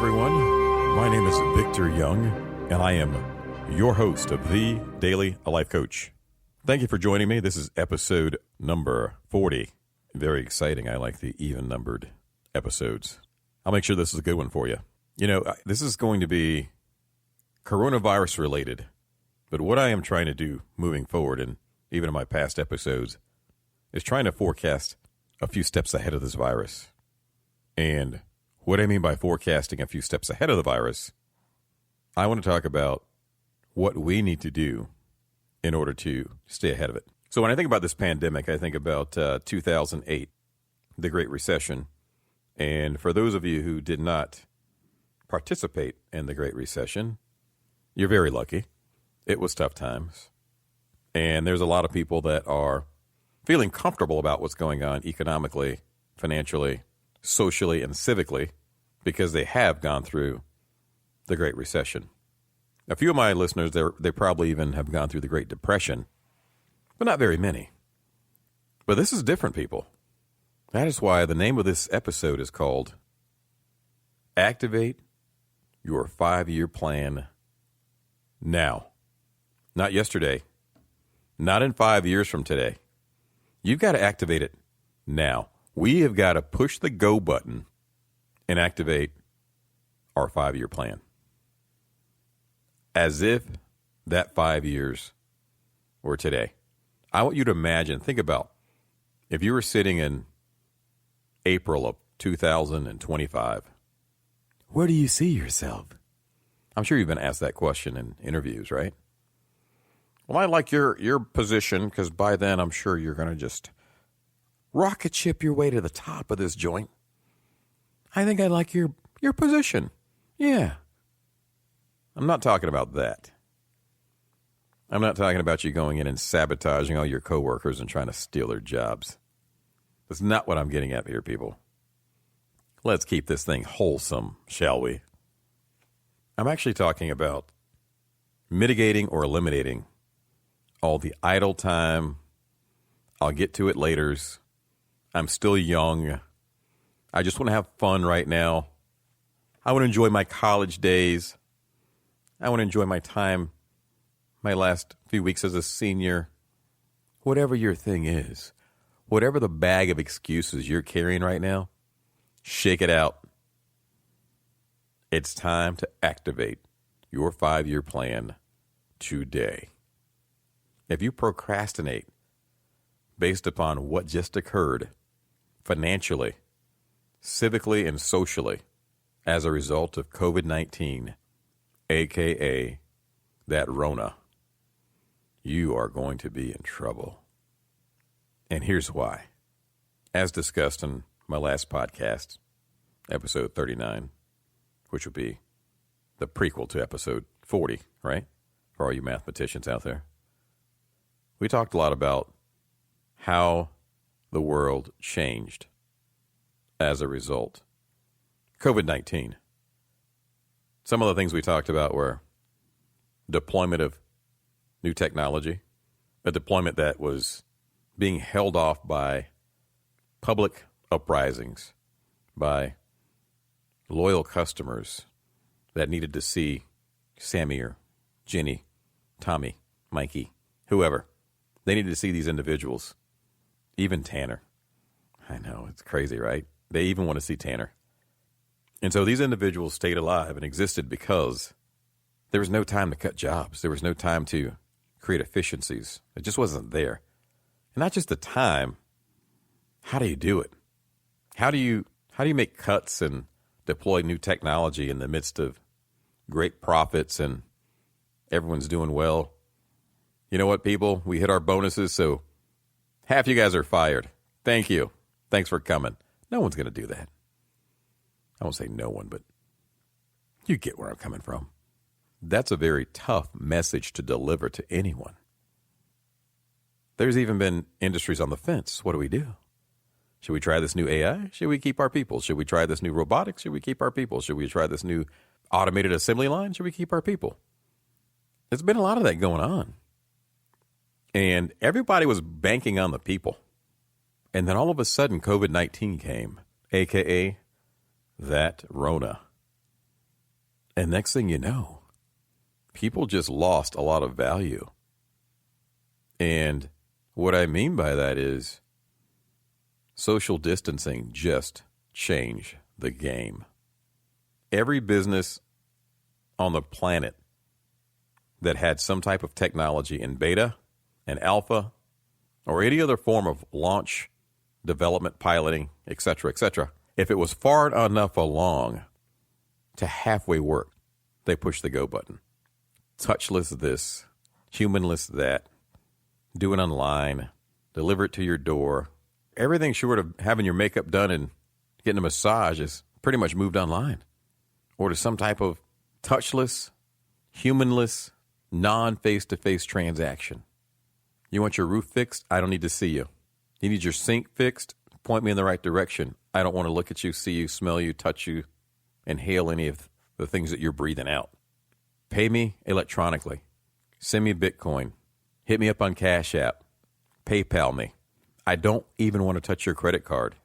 everyone. My name is Victor Young, and I am your host of The Daily Life Coach. Thank you for joining me. This is episode number 40. Very exciting. I like the even-numbered episodes. I'll make sure this is a good one for you. You know, this is going to be coronavirus related, but what I am trying to do moving forward, and even in my past episodes, is trying to forecast a few steps ahead of this virus. And what I mean by forecasting a few steps ahead of the virus, I want to talk about what we need to do in order to stay ahead of it. So when I think about this pandemic, I think about 2008, the Great Recession. And for those of you who did not participate in the Great Recession, you're very lucky. It was tough times. And there's a lot of people that are feeling comfortable about what's going on economically, financially, socially, and civically because they have gone through the Great Recession. A few of my listeners, they probably even have gone through the Great Depression, but not very many. But this is different, people. That is why the name of this episode is called Activate Your 5-Year Plan Now. Not yesterday, not in 5 years from today. You've got to activate it now. We have got to push the go button and activate our 5-year plan. As if that 5 years were today. I want you to imagine, think about, if you were sitting in April of 2025, where do you see yourself? I'm sure you've been asked that question in interviews, right? Well, I like your position because by then I'm sure you're going to just rocket ship your way to the top of this joint. I think I like your position. Yeah. I'm not talking about that. I'm not talking about you going in and sabotaging all your coworkers and trying to steal their jobs. That's not what I'm getting at here, people. Let's keep this thing wholesome, shall we? I'm actually talking about mitigating or eliminating all the idle time. I'll get to it later. I'm still young. I just want to have fun right now. I want to enjoy my college days. I want to enjoy my time, my last few weeks as a senior. Whatever your thing is, whatever the bag of excuses you're carrying right now, shake it out. It's time to activate your 5-year plan today. If you procrastinate based upon what just occurred financially, civically, and socially as a result of COVID-19, a.k.a. that Rona, you are going to be in trouble. And here's why. As discussed in my last podcast, episode 39, which would be the prequel to episode 40, right? For all you mathematicians out there. We talked a lot about how the world changed as a result. COVID-19. Some of the things we talked about were deployment of new technology, a deployment that was being held off by public uprisings, by loyal customers that needed to see Sammy or Jenny, Tommy, Mikey, whoever. They needed to see these individuals, even Tanner. I know, it's crazy, right? They even want to see Tanner. And so these individuals stayed alive and existed because there was no time to cut jobs. There was no time to create efficiencies. It just wasn't there. And not just the time. How do you do it? How do you make cuts and deploy new technology in the midst of great profits and everyone's doing well? You know what, people? We hit our bonuses, so half you guys are fired. Thank you. Thanks for coming. No one's going to do that. I won't say no one, but you get where I'm coming from. That's a very tough message to deliver to anyone. There's even been industries on the fence. What do we do? Should we try this new AI? Should we keep our people? Should we try this new robotics? Should we keep our people? Should we try this new automated assembly line? Should we keep our people? There's been a lot of that going on. And everybody was banking on the people. And then all of a sudden, COVID-19 came, a.k.a. that Rona. And next thing you know, people just lost a lot of value. And what I mean by that is social distancing just changed the game. Every business on the planet that had some type of technology in beta and alpha or any other form of launch, development, piloting, etc., if it was far enough along to halfway work, they push the go button. Touchless this, humanless that, do it online, deliver it to your door. Everything short of having your makeup done and getting a massage is pretty much moved online. Or to some type of touchless, humanless, non-face-to-face transaction. You want your roof fixed? I don't need to see you. You need your sink fixed? Point me in the right direction. I don't want to look at you, see you, smell you, touch you, inhale any of the things that you're breathing out. Pay me electronically. Send me Bitcoin. Hit me up on Cash App. PayPal me. I don't even want to touch your credit card.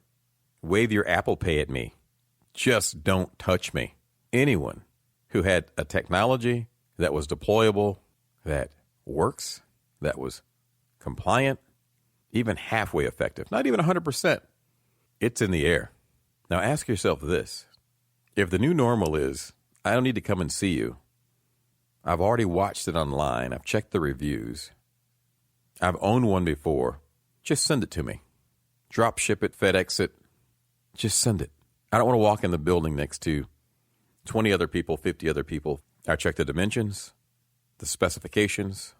Wave your Apple Pay at me. Just don't touch me. Anyone who had a technology that was deployable, that works, that was compliant, even halfway effective, not even 100%, it's in the air. Now ask yourself this. If the new normal is, I don't need to come and see you. I've already watched it online. I've checked the reviews. I've owned one before. Just send it to me. Drop ship it, FedEx it. Just send it. I don't want to walk in the building next to 20 other people, 50 other people. I check the dimensions, the specifications,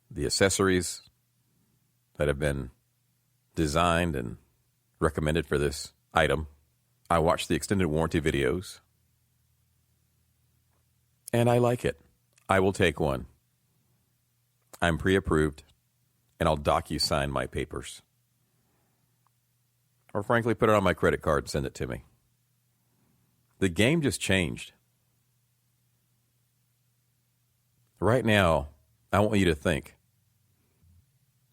the accessories that have been designed and recommended for this item. I watch the extended warranty videos. And I like it. I will take one. I'm pre-approved, and I'll docu-sign my papers. Or frankly, put it on my credit card and send it to me. The game just changed. Right now, I want you to think.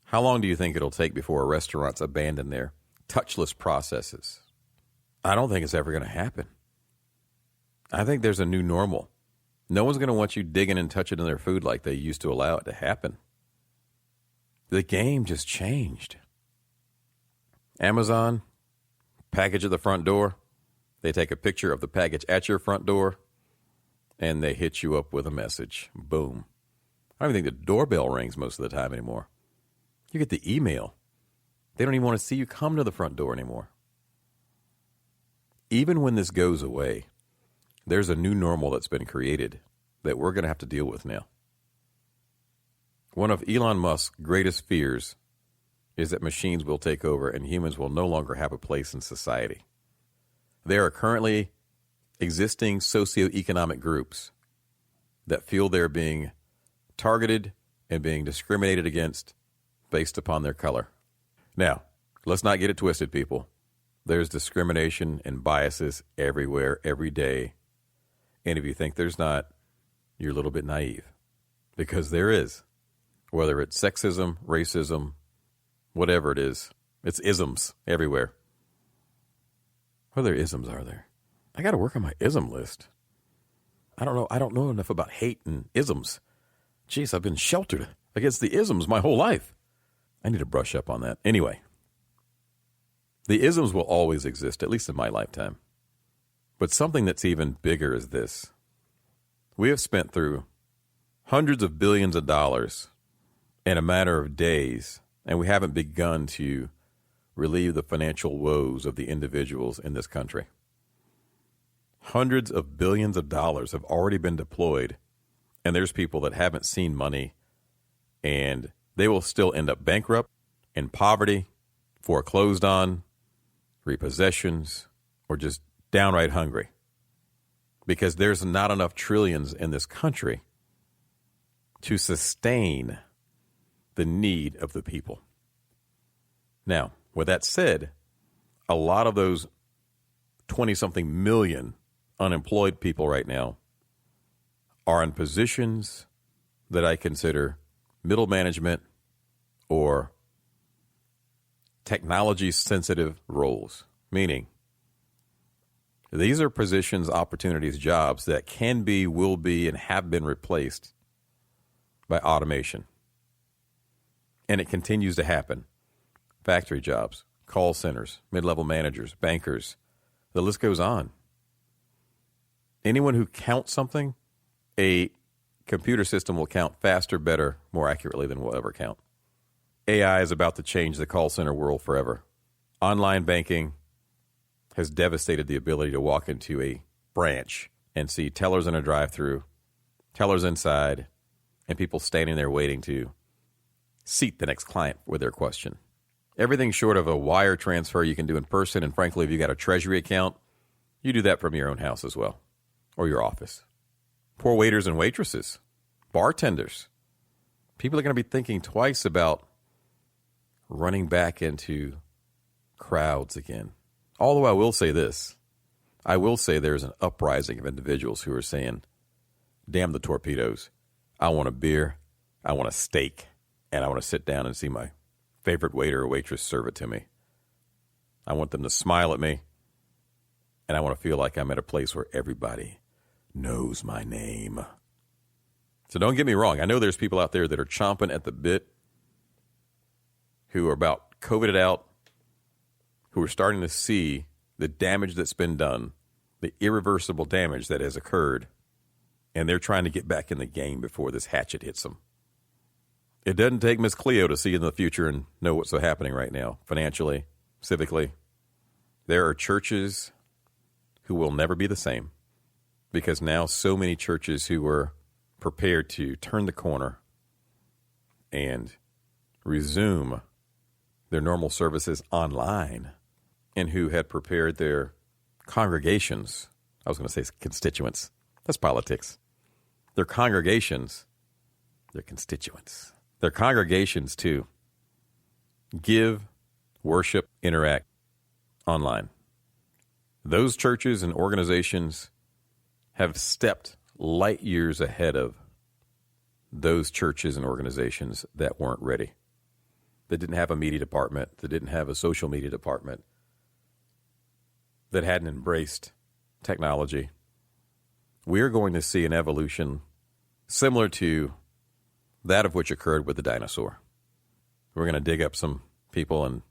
How long do you think it'll take before restaurants abandon their touchless processes? I don't think it's ever going to happen. I think there's a new normal. No one's going to want you digging and touching in their food like they used to allow it to happen. The game just changed. Amazon, package at the front door. They take a picture of the package at your front door, and they hit you up with a message. Boom. I don't even think the doorbell rings most of the time anymore. You get the email. They don't even want to see you come to the front door anymore. Even when this goes away, there's a new normal that's been created that we're going to have to deal with now. One of Elon Musk's greatest fears is that machines will take over and humans will no longer have a place in society. There are currently existing socioeconomic groups that feel they're being targeted and being discriminated against based upon their color. Now, let's not get it twisted, people. There's discrimination and biases everywhere, every day. And if you think there's not, you're a little bit naive. Because there is. Whether it's sexism, racism, whatever it is, it's isms everywhere. What other isms are there? I got to work on my ism list. I don't know enough about hate and isms. Jeez, I've been sheltered against the isms my whole life. I need to brush up on that. Anyway, the isms will always exist, at least in my lifetime. But something that's even bigger is this. We have spent through hundreds of billions of dollars in a matter of days, and we haven't begun to relieve the financial woes of the individuals in this country. Hundreds of billions of dollars have already been deployed, and there's people that haven't seen money, and they will still end up bankrupt, in poverty, foreclosed on, repossessions, or just downright hungry. Because there's not enough trillions in this country to sustain the need of the people. Now, with that said, a lot of those 20-something million unemployed people right now are in positions that I consider middle management or technology-sensitive roles, meaning These are positions, opportunities, jobs that can be, will be, and have been replaced by automation. And it continues to happen. Factory jobs, call centers, mid-level managers, bankers, the list goes on. Anyone who counts something, a computer system will count faster, better, more accurately than we'll ever count. AI is about to change the call center world forever. Online banking has devastated the ability to walk into a branch and see tellers in a drive-thru, tellers inside, and people standing there waiting to seat the next client with their question. Everything short of a wire transfer you can do in person, and frankly, if you got a treasury account, you do that from your own house as well, or your office. Poor waiters and waitresses, bartenders. People are going to be thinking twice about running back into crowds again. Although I will say this, I will say there's an uprising of individuals who are saying, damn the torpedoes. I want a beer, I want a steak, and I want to sit down and see my favorite waiter or waitress serve it to me. I want them to smile at me, and I want to feel like I'm at a place where everybody knows my name. So don't get me wrong. I know there's people out there that are chomping at the bit who are about COVIDed out, who are starting to see the damage that's been done, the irreversible damage that has occurred, and they're trying to get back in the game before this hatchet hits them. It doesn't take Miss Cleo to see in the future and know what's happening right now, financially, civically. There are churches who will never be the same because now so many churches who were prepared to turn the corner and resume their normal services online and who had prepared their congregations, I was going to say constituents, that's politics, their congregations, their constituents, their congregations to give, worship, interact online. Those churches and organizations have stepped light years ahead of those churches and organizations that weren't ready, that didn't have a media department, that didn't have a social media department, that hadn't embraced technology. We are going to see an evolution similar to that of which occurred with the dinosaur. We're going to dig up some people in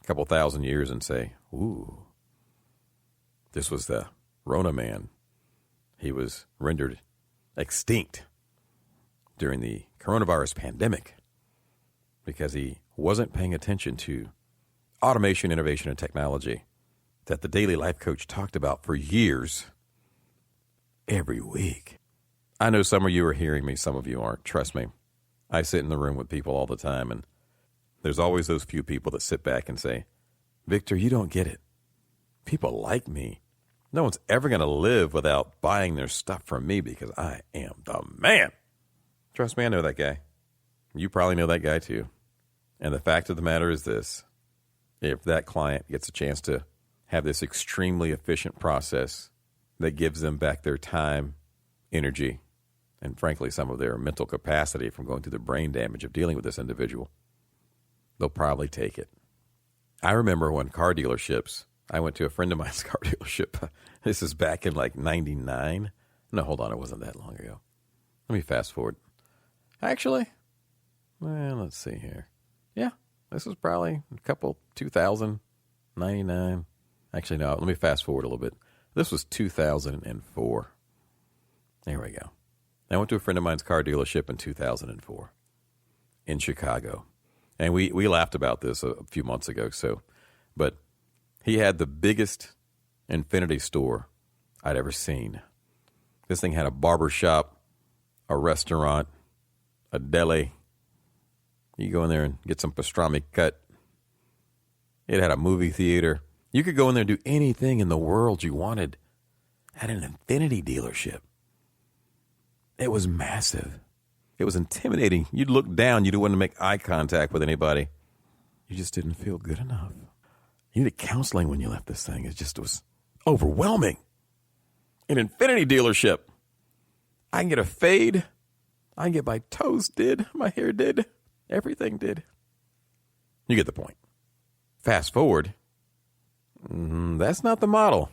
a couple thousand years and say, ooh, this was the Rona man. He was rendered extinct during the coronavirus pandemic because he wasn't paying attention to automation, innovation, and technology that the Daily Life Coach talked about for years, every week. I know some of you are hearing me, some of you aren't. Trust me. I sit in the room with people all the time, and there's always those few people that sit back and say, Victor, you don't get it. People like me. No one's ever going to live without buying their stuff from me because I am the man. Trust me, I know that guy. You probably know that guy too. And the fact of the matter is this. If that client gets a chance to have this extremely efficient process that gives them back their time, energy, and frankly, some of their mental capacity from going through the brain damage of dealing with this individual, they'll probably take it. I remember when car dealerships, I went to a friend of mine's car dealership. This is back in like 99. No, hold on. It wasn't that long ago. Let me fast forward. Actually, well, let's see here. Yeah, this was probably a couple 2099. Actually, no, let me fast forward a little bit. This was 2004. There we go. I went to a friend of mine's car dealership in 2004 in Chicago. And we laughed about this a few months ago. But he had the biggest Infinity store I'd ever seen. This thing had a barber shop, a restaurant, a deli. You go in there and get some pastrami cut. It had a movie theater. You could go in there and do anything in the world you wanted at an Infinity dealership. It was massive. It was intimidating. You'd look down. You didn't want to make eye contact with anybody. You just didn't feel good enough. You needed counseling when you left this thing. It was overwhelming. An Infinity dealership. I can get a fade. I can get my toes did. My hair did. Everything did. You get the point. Fast forward. That's not the model.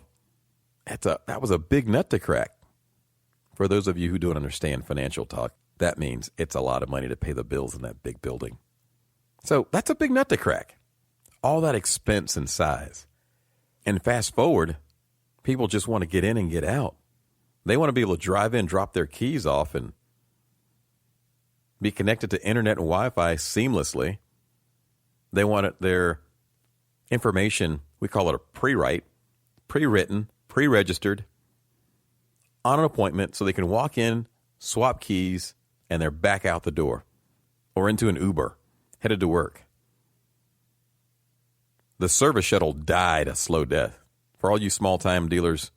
That was a big nut to crack. For those of you who don't understand financial talk, that means it's a lot of money to pay the bills in that big building. So that's a big nut to crack. All that expense and size. And fast forward, people just want to get in and get out. They want to be able to drive in, drop their keys off, and be connected to internet and Wi-Fi seamlessly. They want their information, we call it a pre-write, pre-written, pre-registered, on an appointment so they can walk in, swap keys, and they're back out the door or into an Uber, headed to work. The service shuttle died a slow death. For all you small-time dealers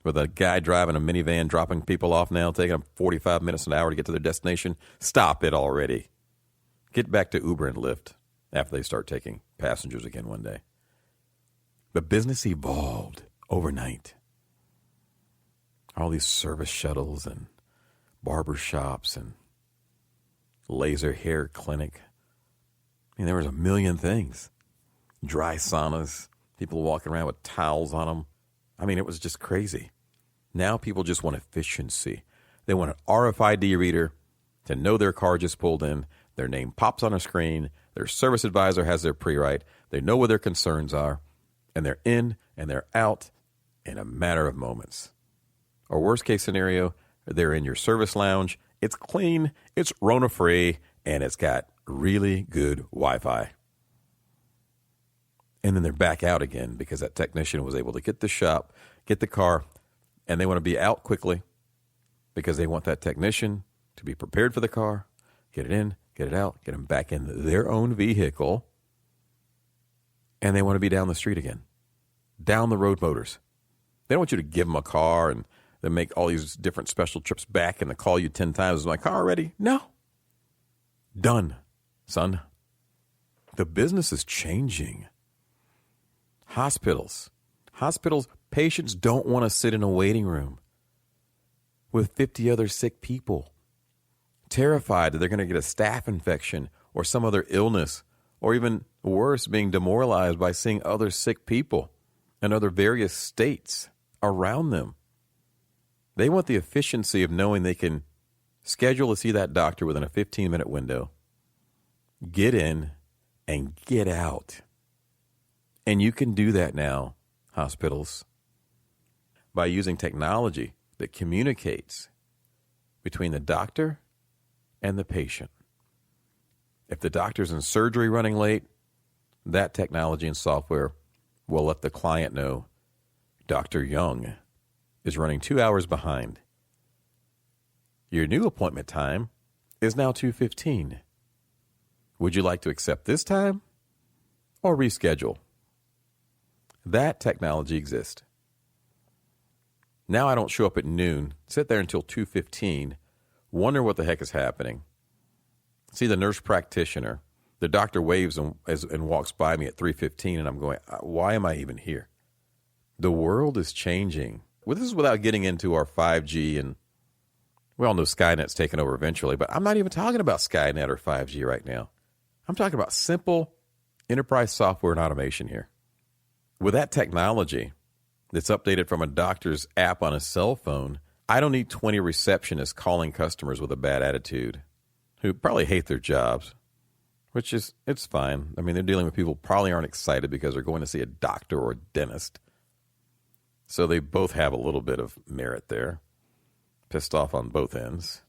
with a guy driving a minivan, dropping people off now, taking them 45 minutes an hour to get to their destination, stop it already. Get back to Uber and Lyft after they start taking passengers again one day. The business evolved overnight. All these service shuttles and barber shops and laser hair clinic. I mean, there was a million things. Dry saunas, people walking around with towels on them. I mean, it was just crazy. Now people just want efficiency. They want an RFID reader to know their car just pulled in. Their name pops on a screen. Their service advisor has their pre-write. They know what their concerns are. And they're in and they're out in a matter of moments. Or worst case scenario, they're in your service lounge. It's clean, it's Rona-free, and it's got really good Wi-Fi. And then they're back out again because that technician was able to get the shop, get the car, and they want to be out quickly because they want that technician to be prepared for the car, get it in, get it out, get them back in their own vehicle, and they want to be down the street again. Down the road motors. They don't want you to give them a car and then make all these different special trips back and they call you 10 times. Is my car ready? No. Done, son. The business is changing. Hospitals, patients don't want to sit in a waiting room with 50 other sick people, terrified that they're going to get a staph infection or some other illness, or even worse, being demoralized by seeing other sick people in other various states around them. They want the efficiency of knowing they can schedule to see that doctor within a 15-minute window, get in, and get out. And you can do that now, hospitals, by using technology that communicates between the doctor and the patient. If the doctor's in surgery running late, that technology and software will let the client know Dr. Young is running 2 hours behind. Your new appointment time is now 2:15. Would you like to accept this time or reschedule? That technology exists. Now I don't show up at noon, sit there until 2:15, wonder what the heck is happening. See the nurse practitioner. The doctor waves and walks by me at 3:15, and I'm going, why am I even here? The world is changing. Well, this is without getting into our 5G, and we all know Skynet's taking over eventually, but I'm not even talking about Skynet or 5G right now. I'm talking about simple enterprise software and automation here. With that technology that's updated from a doctor's app on a cell phone, I don't need 20 receptionists calling customers with a bad attitude who probably hate their jobs, which is, it's fine. I mean, they're dealing with people who probably aren't excited because they're going to see a doctor or a dentist. So they both have a little bit of merit there. Pissed off on both ends.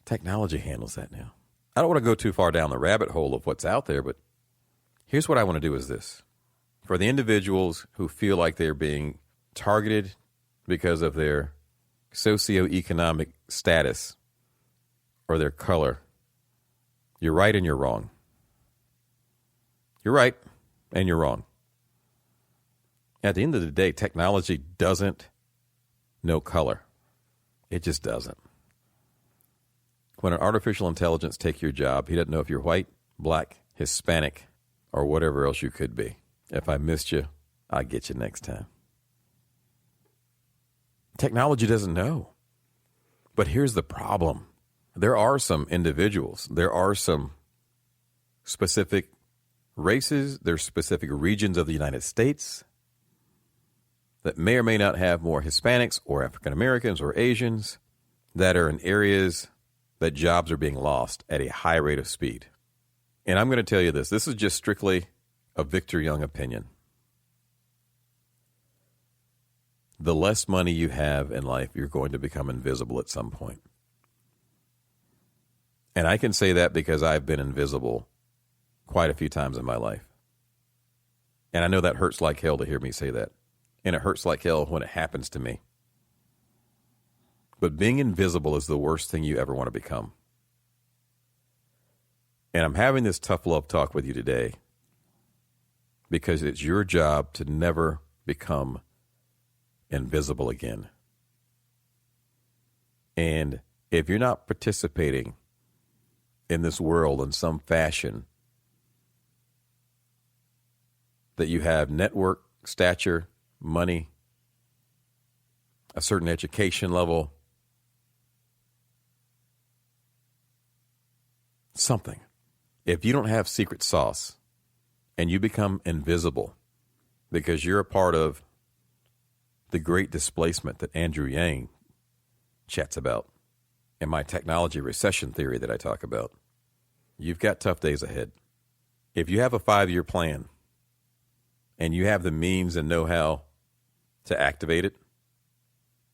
Technology handles that now. I don't want to go too far down the rabbit hole of what's out there, but here's what I want to do is this. For the individuals who feel like they're being targeted because of their socioeconomic status or their color, you're right and you're wrong. You're right and you're wrong. At the end of the day, technology doesn't know color. It just doesn't. When an artificial intelligence takes your job, he doesn't know if you're white, black, Hispanic, or whatever else you could be. If I missed you, I'll get you next time. Technology doesn't know. But here's the problem. There are some individuals, there are some specific races, there's specific regions of the United States that may or may not have more Hispanics or African Americans or Asians that are in areas that jobs are being lost at a high rate of speed. And I'm going to tell you this. This is just strictly a Victor Young opinion. The less money you have in life, you're going to become invisible at some point. And I can say that because I've been invisible quite a few times in my life. And I know that hurts like hell to hear me say that. And it hurts like hell when it happens to me. But being invisible is the worst thing you ever want to become. And I'm having this tough love talk with you today because it's your job to never become invisible again. And if you're not participating in this world in some fashion, that you have network, stature, money, a certain education level, something. If you don't have secret sauce and you become invisible because you're a part of the great displacement that Andrew Yang chats about in my technology recession theory that I talk about, you've got tough days ahead. If you have a 5-year plan and you have the means and know-how to activate it,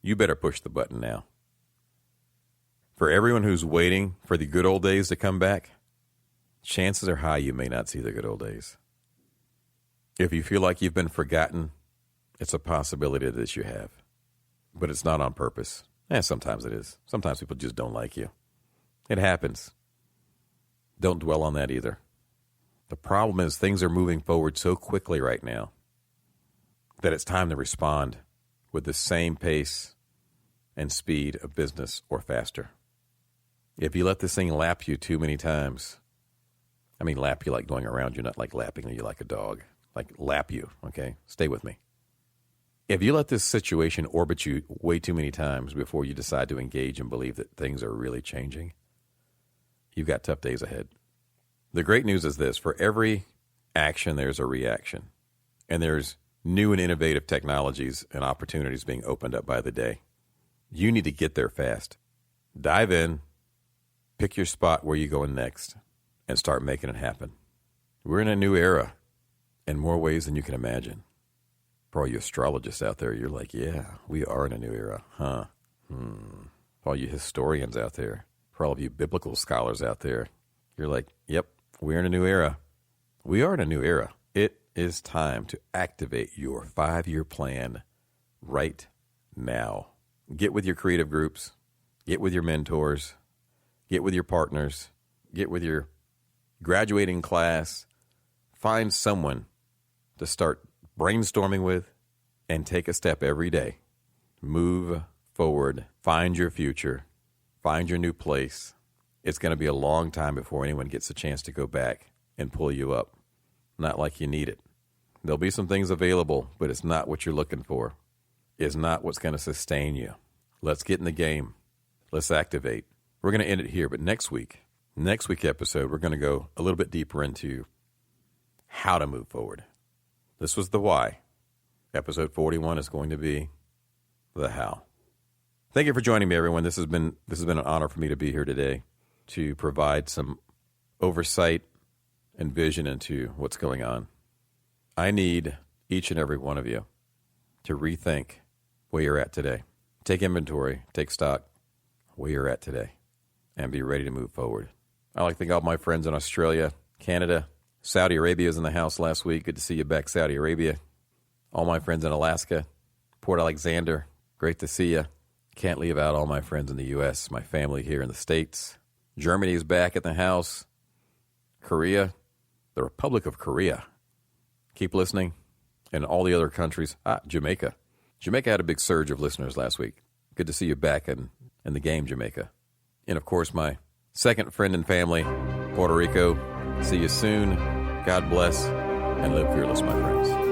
you better push the button now. For everyone who's waiting for the good old days to come back, chances are high you may not see the good old days. If you feel like you've been forgotten, it's a possibility that you have. But it's not on purpose. Sometimes it is. Sometimes people just don't like you. It happens. Don't dwell on that either. The problem is things are moving forward so quickly right now that it's time to respond with the same pace and speed of business or faster. If you let this thing lap you too many times, I mean lap you like going around you, not like lapping you like a dog. Like lap you, okay? Stay with me. If you let this situation orbit you way too many times before you decide to engage and believe that things are really changing, you've got tough days ahead. The great news is this. For every action, there's a reaction. And there's new and innovative technologies and opportunities being opened up by the day. You need to get there fast. Dive in, pick your spot where you're going next, and start making it happen. We're in a new era in more ways than you can imagine. For all you astrologists out there, you're like, yeah, we are in a new era, huh? For all you historians out there, for all of you biblical scholars out there, you're like, yep, we're in a new era. We are in a new era. It is time to activate your 5-year plan right now. Get with your creative groups. Get with your mentors. Get with your partners. Get with your graduating class. Find someone to start brainstorming with and take a step every day. Move forward. Find your future. Find your new place. It's going to be a long time before anyone gets a chance to go back and pull you up. Not like you need it. There'll be some things available, but it's not what you're looking for. It's not what's going to sustain you. Let's get in the game. Let's activate. We're going to end it here, but next week episode, we're going to go a little bit deeper into how to move forward. This was the why. Episode 41 is going to be the how. Thank you for joining me, everyone. This has been an honor for me to be here today to provide some oversight and vision into what's going on. I need each and every one of you to rethink where you're at today. Take inventory, take stock where you're at today, and be ready to move forward. I'd like to thank all my friends in Australia, Canada, Saudi Arabia was in the house last week. Good to see you back, Saudi Arabia. All my friends in Alaska, Port Alexander, great to see you. Can't leave out all my friends in the U.S., my family here in the States. Germany is back at the house. Korea, the Republic of Korea. Keep listening. And all the other countries. Jamaica. Jamaica had a big surge of listeners last week. Good to see you back in the game, Jamaica. And, of course, my second friend and family, Puerto Rico. See you soon. God bless. And live fearless, my friends.